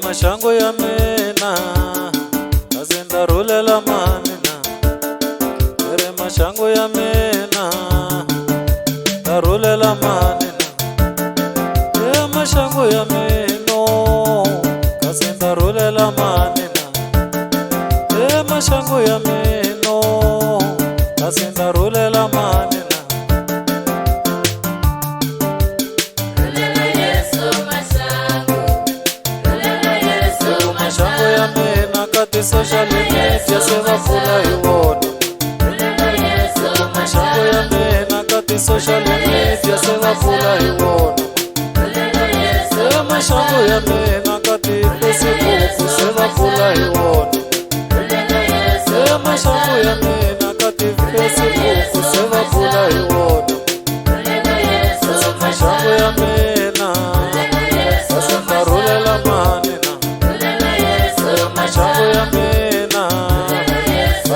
mashango ya mina azinda rulela manina ere mashango ya mina darulela manina ere mashango ya mino azinda rulela manina ere mashango ya mino azinda rulela manina mashango ya mina kati social media se va pula hi wona mashango ya mina kati social media se va pula hi wona mashango ya mina kati Facebook se va pula hi wona mashango ya mina kati Facebook se va pula hi wona mashango ya mina asindarulela manina mashango ya mina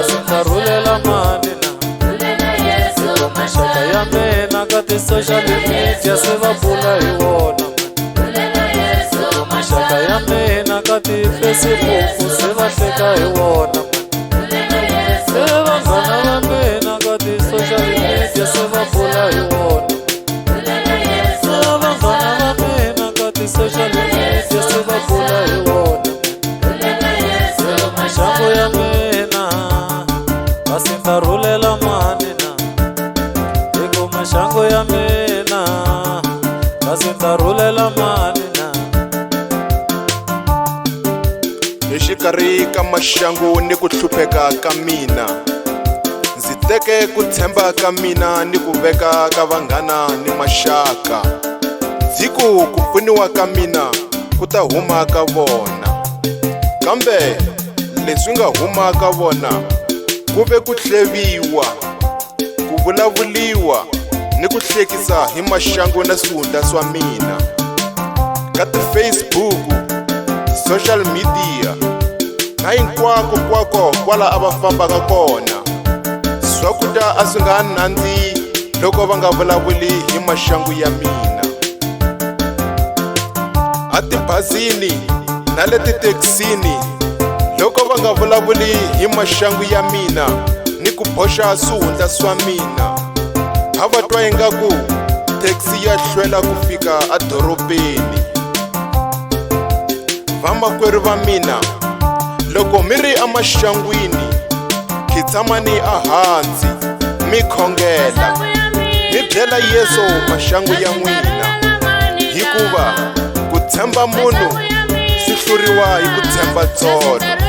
asindarulela manina mashaka ya mina kati social media se va pula hi wona mashaka ya mina kati Facebook se va hleka hi wona vanghana va mina kati social media se va pula hi wona vanghana va mina kati social media se va pula hi wona mashango ya mina asindarulela manina eko mashango ya mina asindarulela manina exikarhi ka maxangu ni ku hlupheka ka mina ndzi teke ku tshemba ka mina ni ku veka ka vanghana ni maxaka ndzi ku pfuniwa ka mina ku ta huma ka vona kambe leswi nga huma ka vona ku ve ku hleviwa ku vulavuliwa ni ku hlekisa hi maxangu na swihundla swa mina ka ti-Facebook, social media na hinkwako kwala a va fambaka kona swakudya a swi nga nandzihi loko va nga vulavuli hi maxangu ya mina a tibazini na le tithekisini loko va nga vulavuli hi maxangu ya mina ni ku boxa swihundla swa mina a va twa ingaku thekisi ya hlwela ku fika adorobeni vamakwerhu va mina loko mi ri amaxangwini khitshamani ahansi mi khongela mi byela Yesu maxangu ya n'wina hikuva ku tshemba munhu swi hluriwa hi ku tshemba tsono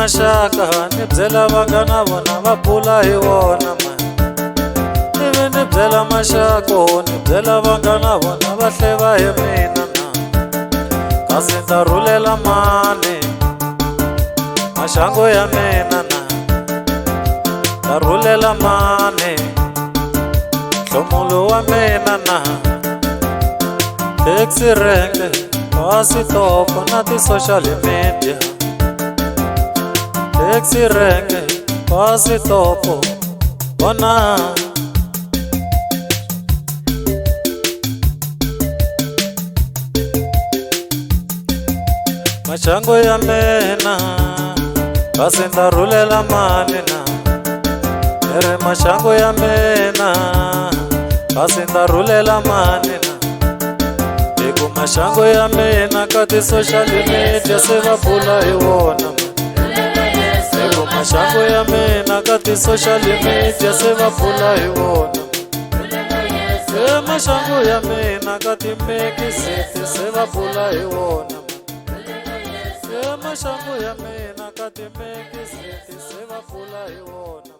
mashaka ni byela vanghana vona va pula hi wona ivi ni byela maxako ni byela vanghana vona va hleva hi mina kasi ndarulela mani maxango ya mina ndarulela mani nhlomulo wa mina taxi rank basi topo na ti-social media taxi rank basi topo bona machangu ya mina kasi ndarulela manina ere machangu ya mina kasi ndarulela manina iku machangu ya mina kati social media se va bula hi wona iku machangu ya mina kati social media se va bula hi wona machangu ya mina kati mekisiti se va bula hi wona machangu ya mina kati mekisiti se va bula hi wona